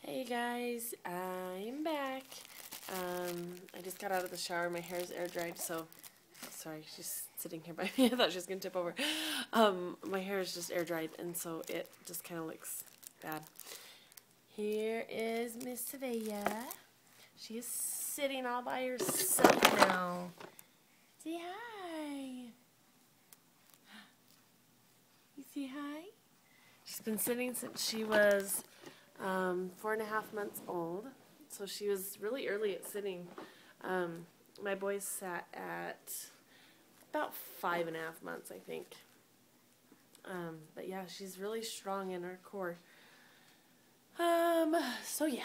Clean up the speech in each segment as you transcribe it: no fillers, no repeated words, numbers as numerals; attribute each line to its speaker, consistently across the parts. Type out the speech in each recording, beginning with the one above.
Speaker 1: Hey guys, I'm back. I just got out of the shower. My hair's air dried, so sorry, she's sitting here by me. I thought she was gonna tip over. My hair is just air dried, and so it just kind of looks bad. Here is Miss Savea. She is sitting all by herself now. Say hi. You say hi? She's been sitting since she was 4.5 months old, so she was really early at sitting. My boys sat at about 5.5 months, I think. But yeah, she's really strong in her core. So yeah,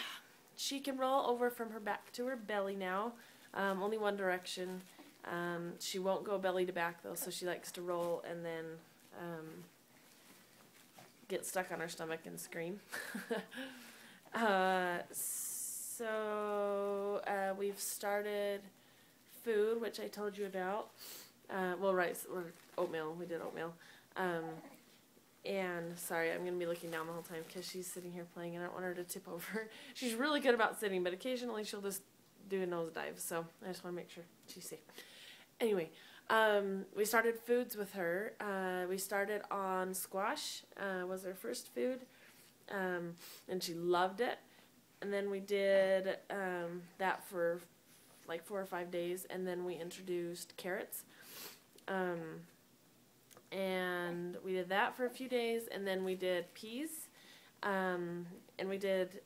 Speaker 1: she can roll over from her back to her belly now. Only one direction. She won't go belly to back though, so she likes to roll and then get stuck on her stomach and scream. We've started food, which I told you about. Rice or oatmeal. We did oatmeal. And sorry, I'm going to be looking down the whole time because she's sitting here playing and I don't want her to tip over. She's really good about sitting, but occasionally she'll just do a nosedive. So I just want to make sure she's safe. Anyway, we started foods with her. We started on squash, was her first food, and she loved it. And then we did that for like 4 or 5 days, and then we introduced carrots. And we did that for a few days, and then we did peas. And we did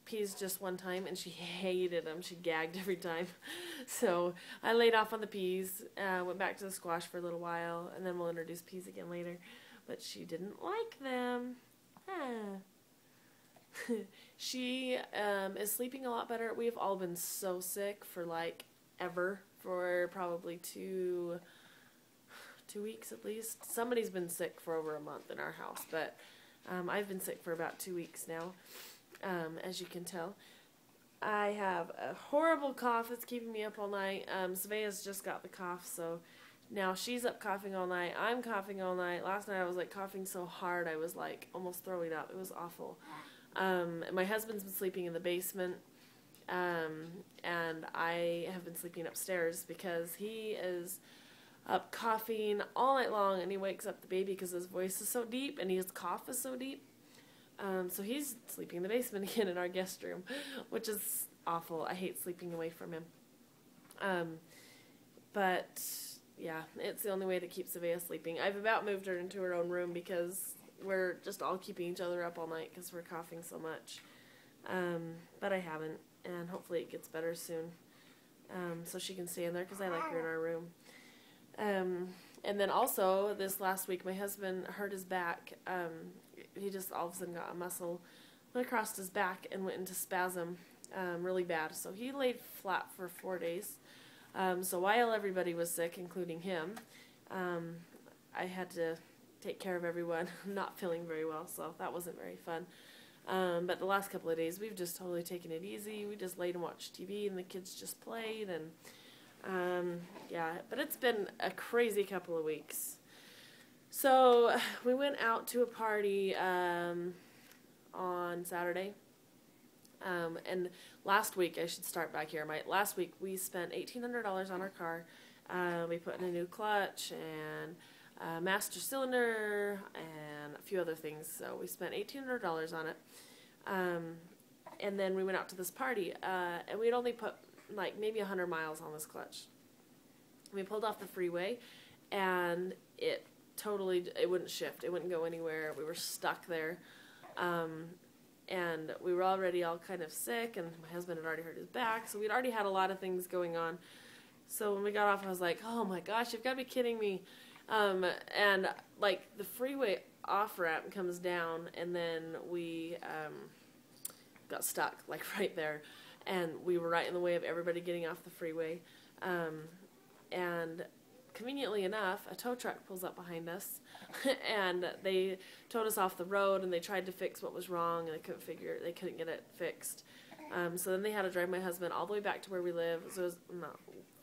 Speaker 1: peas just one time, and she hated them. She gagged every time. So I laid off on the peas, went back to the squash for a little while, and then we'll introduce peas again later. But she didn't like them. She is sleeping a lot better. We've all been so sick for like ever, for probably two weeks at least. Somebody's been sick for over a month in our house, but I've been sick for about 2 weeks now, as you can tell. I have a horrible cough that's keeping me up all night. Savea's just got the cough, so now she's up coughing all night. I'm coughing all night. Last night I was like coughing so hard I was like almost throwing up. It was awful. My husband's been sleeping in the basement, and I have been sleeping upstairs because he is up coughing all night long, and he wakes up the baby because his voice is so deep and his cough is so deep. So he's sleeping in the basement again in our guest room, which is awful. I hate sleeping away from him. But yeah, it's the only way to keep Savea sleeping. I've about moved her into her own room because we're just all keeping each other up all night because we're coughing so much. But I haven't, and hopefully it gets better soon. So she can stay in there because I like her in our room. And then also this last week my husband hurt his back. He just all of a sudden got a muscle went across his back and went into spasm really bad. So he laid flat for 4 days. So while everybody was sick, including him, I had to take care of everyone. Not feeling very well, so that wasn't very fun. But the last couple of days we've just totally taken it easy. We just laid and watched TV and the kids just played, and yeah, but it's been a crazy couple of weeks. So we went out to a party on Saturday. And last week, I should start back here. Last week we spent $1,800 on our car. We put in a new clutch and a master cylinder and a few other things. So we spent $1,800 on it. And then we went out to this party, and we'd only put like maybe 100 miles on this clutch. We pulled off the freeway, and it wouldn't shift. It wouldn't go anywhere. We were stuck there. And we were already all kind of sick, and my husband had already hurt his back, so we'd already had a lot of things going on. So when we got off, I was like, oh my gosh, you've got to be kidding me. And like the freeway off-ramp comes down, and then we got stuck like right there. And we were right in the way of everybody getting off the freeway. And conveniently enough, a tow truck pulls up behind us, and they towed us off the road, and they tried to fix what was wrong, and they couldn't get it fixed. So then they had to drive my husband all the way back to where we live. So it was not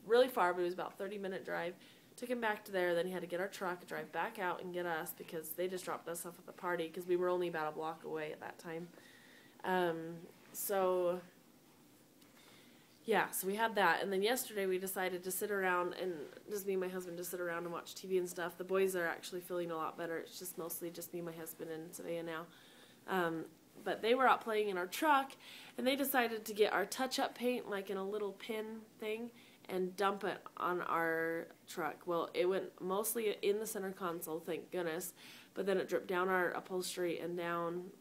Speaker 1: really far, but it was about a 30-minute drive. Took him back to there, then he had to get our truck, drive back out, and get us because they just dropped us off at the party because we were only about a block away at that time. So yeah, so we had that, and then yesterday we decided to sit around, and just me and my husband just sit around and watch TV and stuff. The boys are actually feeling a lot better. It's just mostly just me, my husband, and Savea now. But they were out playing in our truck, and they decided to get our touch-up paint, like in a little pin thing, and dump it on our truck. Well, it went mostly in the center console, thank goodness, but then it dripped down our upholstery and down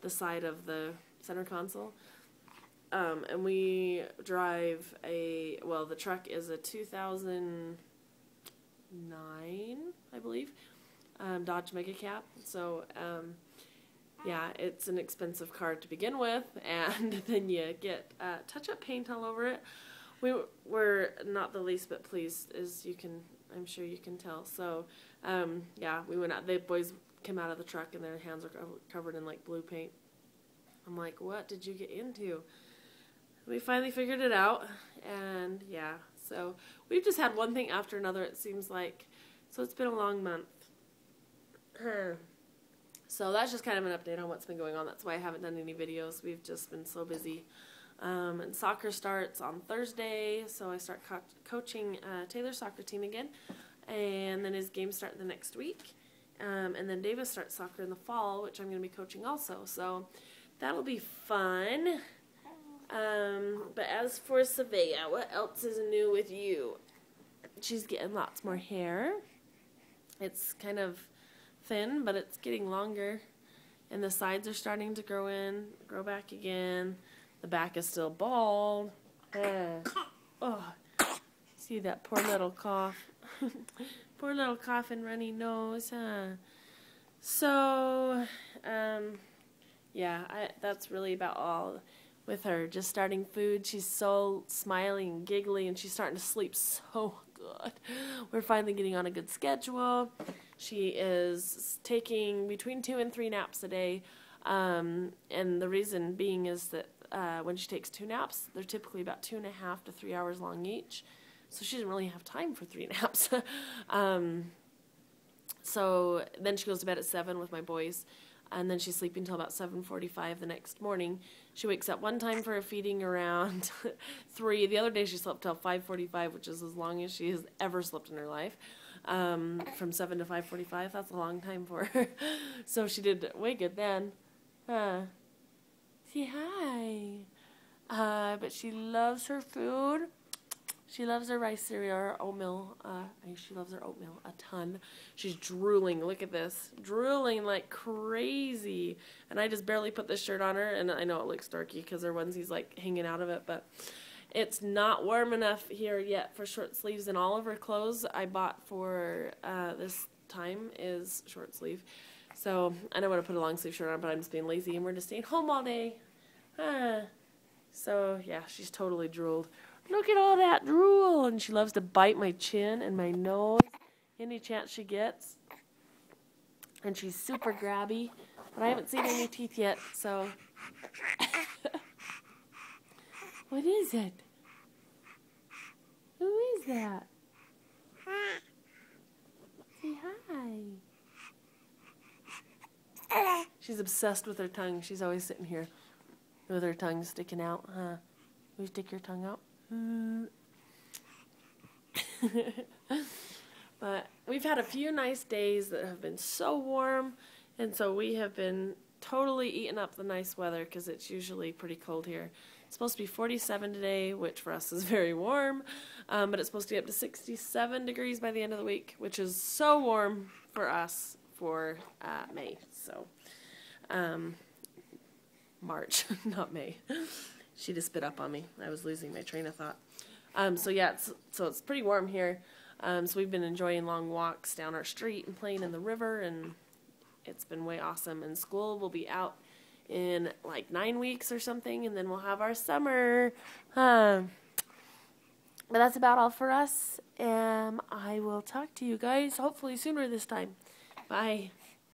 Speaker 1: the side of the center console. And we drive the truck is a 2009, I believe, Dodge Mega Cab. So, yeah, it's an expensive car to begin with, and then you get touch-up paint all over it. We were not the least bit pleased, as I'm sure you can tell. So, yeah, we went out. The boys came out of the truck, and their hands were covered in, like, blue paint. I'm like, what did you get into? We finally figured it out, and yeah, so we've just had one thing after another, it seems like. So it's been a long month. So that's just kind of an update on what's been going on. That's why I haven't done any videos. We've just been so busy. And soccer starts on Thursday, so I start coaching Taylor's soccer team again, and then his games start the next week. And then Davis starts soccer in the fall, which I'm going to be coaching also. So that'll be fun. But as for Savea, what else is new with you? She's getting lots more hair. It's kind of thin, but it's getting longer. And the sides are starting to grow back again. The back is still bald. Oh, see that poor little cough. Poor little cough and runny nose, huh? So, yeah, that's really about all with her. Just starting food. She's so smiling and giggly, and she's starting to sleep so good. We're finally getting on a good schedule. She is taking between 2 and 3 naps a day, and the reason being is that when she takes 2 naps, they're typically about 2.5 to 3 hours long each, so she doesn't really have time for 3 naps. So then she goes to bed at 7 with my boys, and then she's sleeping until about 7:45 the next morning. She wakes up one time for a feeding around 3. The other day she slept till 5:45, which is as long as she has ever slept in her life. From 7 to 5:45, that's a long time for her. So she did way good then. Say hi. But she loves her food. She loves her rice cereal or oatmeal. She loves her oatmeal a ton. She's drooling. Look at this. Drooling like crazy. And I just barely put this shirt on her. And I know it looks dorky because her onesie's like hanging out of it. But it's not warm enough here yet for short sleeves. And all of her clothes I bought for this time is short sleeve. So I don't want to put a long sleeve shirt on, but I'm just being lazy. And we're just staying home all day. So yeah, she's totally drooled. Look at all that drool. And she loves to bite my chin and my nose any chance she gets. And she's super grabby. But I haven't seen any teeth yet, so. What is it? Who is that? Say hi. She's obsessed with her tongue. She's always sitting here with her tongue sticking out. Will you stick your tongue out? But we've had a few nice days that have been so warm, and so we have been totally eating up the nice weather because it's usually pretty cold here. It's supposed to be 47 today, which for us is very warm, but it's supposed to get up to 67 degrees by the end of the week, which is so warm for us for May. So March, not May. She just spit up on me. I was losing my train of thought. So yeah, it's pretty warm here. So we've been enjoying long walks down our street and playing in the river, and it's been way awesome. And school will be out in like 9 weeks or something, and then we'll have our summer. But that's about all for us. I will talk to you guys hopefully sooner this time. Bye.